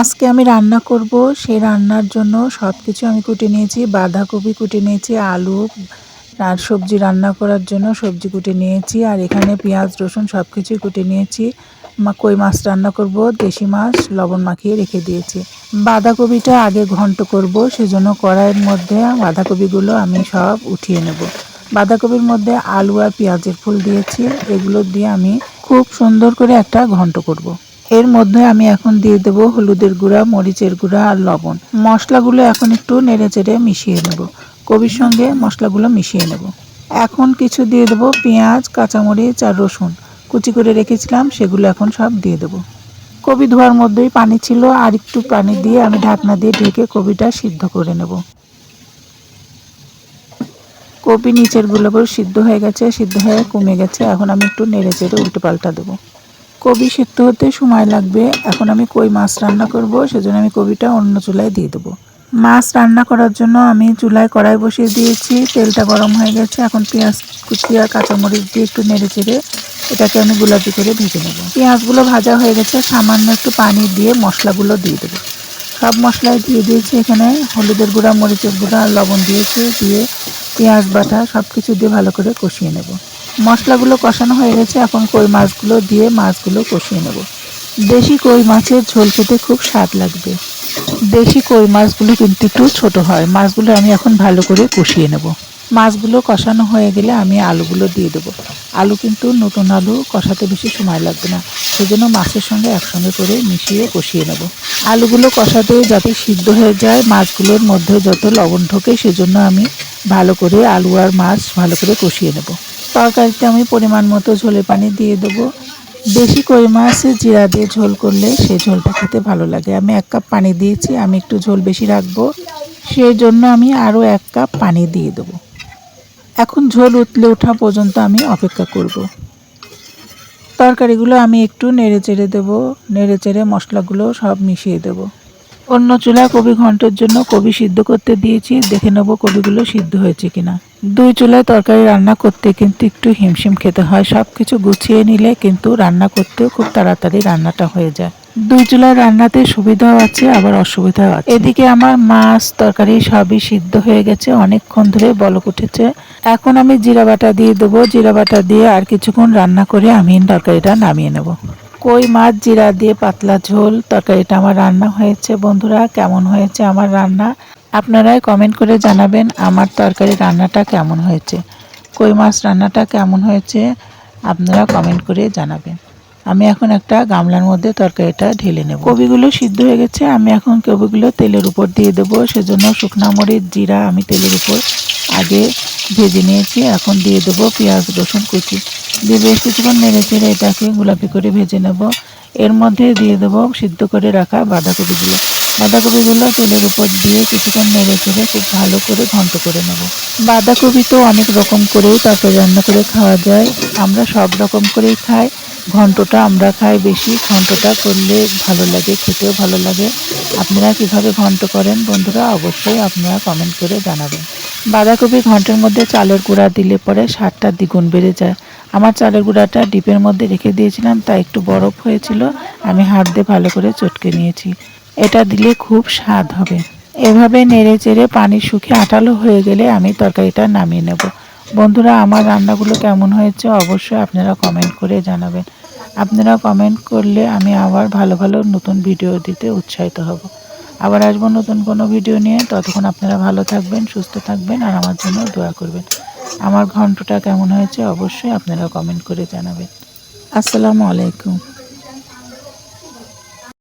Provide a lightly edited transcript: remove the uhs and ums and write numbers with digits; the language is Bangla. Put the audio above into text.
আজকে আমি রান্না করব। সেই রান্নার জন্য সবকিছু আমি কুটে নিয়েছি। বাঁধাকপি কুটে নিয়েছি, আলু আর সবজি রান্না করার জন্য সবজি কুটে নিয়েছি। আর এখানে পেঁয়াজ রসুন সব কিছুই কুটে নিয়েছি। কই মাছ রান্না করব, দেশি মাছ লবণ মাখিয়ে রেখে দিয়েছি। বাঁধাকপিটা আগে ঘন্ট করব, সেজন্য কড়াইয়ের মধ্যে বাঁধাকপিগুলো আমি সব উঠিয়ে নেব। বাঁধাকপির মধ্যে আলু আর পেঁয়াজের ফুল দিয়েছি। এগুলো দিয়ে আমি খুব সুন্দর করে একটা ঘন্ট করব। এর মধ্যে আমি এখন দিয়ে দেব হলুদের গুঁড়া, মরিচের গুঁড়া আর লবণ। মশলাগুলো এখন একটু নেড়ে চেড়ে মিশিয়ে নেব। কবির সঙ্গে মশলাগুলো মিশিয়ে নেব। এখন কিছু দিয়ে দেব পেঁয়াজ, কাঁচামরিচ আর রসুন কুচি করে রেখেছিলাম, সেগুলো এখন সব দিয়ে দেব। কবি ধোয়ার মধ্যেই পানি ছিল, আর একটু পানি দিয়ে আমি ঢাকনা দিয়ে ঢেকে কবিটা সিদ্ধ করে নেব। কপি নিচের গুলো সিদ্ধ হয়ে গেছে, সিদ্ধ হয়ে কমে গেছে। এখন আমি একটু নেড়ে চেড়ে উল্টে পাল্টা দেবো। কবি সিদ্ধ হতে সময় লাগবে। এখন আমি কই মাছ রান্না করব, সেজন্য আমি কবিটা অন্য চুলায় দিয়ে দেবো। মাছ রান্না করার জন্য আমি চুলায় কড়াই বসিয়ে দিয়েছি। তেলটা গরম হয়ে গেছে। এখন পেঁয়াজ কুচি আর কাঁচামরিচ দিয়ে একটু নেড়ে চেড়ে এটাকে আমি গোলাপি করে ভেজে নেব। পেঁয়াজগুলো ভাজা হয়ে গেছে। সামান্য একটু পানি দিয়ে মশলাগুলো দিয়ে দেবো। সব মশলাই দিয়ে দিয়েছি। এখানে হলুদের গুঁড়া, মরিচের গুঁড়া আর লবণ দিয়েছি। দিয়ে পেঁয়াজ বাটা সব কিছু দিয়ে ভালো করে কষিয়ে নেব। মশলাগুলো কষানো হয়ে গেছে। এখন কই মাছগুলো দিয়ে মাছগুলো কষিয়ে নেব। দেশি কই মাছের ঝোল খেতে খুব স্বাদ লাগবে। দেশি কই মাছগুলো কিন্তু একটু ছোট হয়। মাছগুলো আমি এখন ভালো করে কষিয়ে নেব। মাছগুলো কষানো হয়ে গেলে আমি আলুগুলো দিয়ে দেবো। আলু কিন্তু নতুন আলু, কষাতে বেশি সময় লাগবে না, সেজন্য মাছের সঙ্গে একসঙ্গে করে মিশিয়ে কষিয়ে নেব। আলুগুলো কষাতে যাতে সিদ্ধ হয়ে যায়, মাছগুলোর মধ্যে যত লবণ ঢোকে, সেজন্য আমি ভালো করে আলু আর মাছ ভালো করে কষিয়ে নেব। তরকারিতে আমি পরিমাণ মতো ঝোলের পানি দিয়ে দেবো। দেশি কই মাছ জিরা দিয়ে ঝোল করলে সেই ঝোলটা খেতে ভালো লাগে। আমি 1 কাপ পানি দিয়েছি। আমি একটু ঝোল বেশি রাখবো, সেই জন্য আমি আরও 1 কাপ পানি দিয়ে দেবো। এখন ঝোল উতলে ওঠা পর্যন্ত আমি অপেক্ষা করব। তরকারিগুলো আমি একটু নেড়ে চেড়ে দেবো। নেড়ে চেড়ে মশলাগুলো সব মিশিয়ে দেবো। অন্য চুলায় কবি ঘন্টের জন্য কবি সিদ্ধ করতে দিয়েছি। দেখে নেব কবিগুলো সিদ্ধ হয়েছে কিনা। 2 চুলায় তরকারি রান্না করতে কিন্তু একটু হিমশিম খেতে হয়। সব কিছু গুছিয়ে নিলে কিন্তু রান্না করতেও খুব তাড়াতাড়ি রান্নাটা হয়ে যায়। 2 চুলায় রান্নাতে সুবিধাও আছে, আবার অসুবিধাও আছে। এদিকে আমার মাছ তরকারি সবই সিদ্ধ হয়ে গেছে, অনেকক্ষণ ধরে বলক উঠেছে। এখন আমি জিরা বাটা দিয়ে দেবো। জিরা বাটা দিয়ে আর কিছুক্ষণ রান্না করে আমি তরকারিটা নামিয়ে নেব। কই মাছ জিরা দিয়ে পাতলা ঝোল তরকারিটা আমার রান্না হয়েছে। বন্ধুরা, কেমন হয়েছে আমার রান্না আপনারাই কমেন্ট করে জানাবেন। আমার তরকারি রান্নাটা কেমন হয়েছে, কই মাছ রান্নাটা কেমন হয়েছে আপনারা কমেন্ট করে জানাবেন। আমি এখন একটা গামলার মধ্যে তরকারিটা ঢেলে নেব। কবিগুলো সিদ্ধ হয়ে গেছে। আমি এখন কবিগুলো তেলের উপর দিয়ে দেবো। সেজন্য শুকনো মরিচ, জিরা আমি তেলের উপর আগে ভেজে নিয়েছি। এখন দিয়ে দেবো পেঁয়াজ রসুন কুচি দিয়ে বেশ কিছুক্ষণ নেড়ে চেড়ে এটাকে গোলাপি করে ভেজে নেব। এর মধ্যে দিয়ে দেবো সিদ্ধ করে রাখা বাঁধাকপিগুলো। বাঁধাকপিগুলো তেলের উপর দিয়ে কিছুক্ষণ নেড়ে চেড়ে খুব ভালো করে ঘন্ট করে নেব। বাঁধাকপি তো অনেক রকম করেও তরকারি রান্না করে খাওয়া যায়। আমরা সব রকম করেই খাই। ঘন্টটা আমরা খাই বেশি। ঘন্টটা করলে ভালো লাগে, খেতেও ভালো লাগে। আপনারা কিভাবে ঘন্ট করেন বন্ধুরা, অবশ্যই আপনারা কমেন্ট করে জানাবেন। বাঁধাকপি ঘন্টের মধ্যে চালের গুঁড়া দিলে পরে স্বাদটা দ্বিগুণ বেড়ে যায়। আমার চালের গুঁড়াটা ডিপের মধ্যে রেখে দিয়েছিলাম, তাই একটু বরফ হয়েছিল। আমি হাত দিয়ে ভালো করে চটকে নিয়েছি। এটা দিলে খুব স্বাদ হবে। এভাবে নেড়ে চেড়ে পানি শুকিয়ে আঠালো হয়ে গেলে আমি তরকারিটা নামিয়ে নেব। বন্ধুরা, আমার রান্নাগুলো কেমন হয়েছে অবশ্যই আপনারা কমেন্ট করে জানাবেন। আপনারা কমেন্ট করলে আমি আবার ভালো ভালো নতুন ভিডিও দিতে উৎসাহিত হব। আবার আসবো নতুন কোনো ভিডিও নিয়ে। ততক্ষণ আপনারা ভালো থাকবেন, সুস্থ থাকবেন আর আমার জন্য দোয়া করবেন। আমার ঘন্টটা কেমন হয়েছে অবশ্যই আপনারা কমেন্ট করে জানাবেন। আসসালামু আলাইকুম।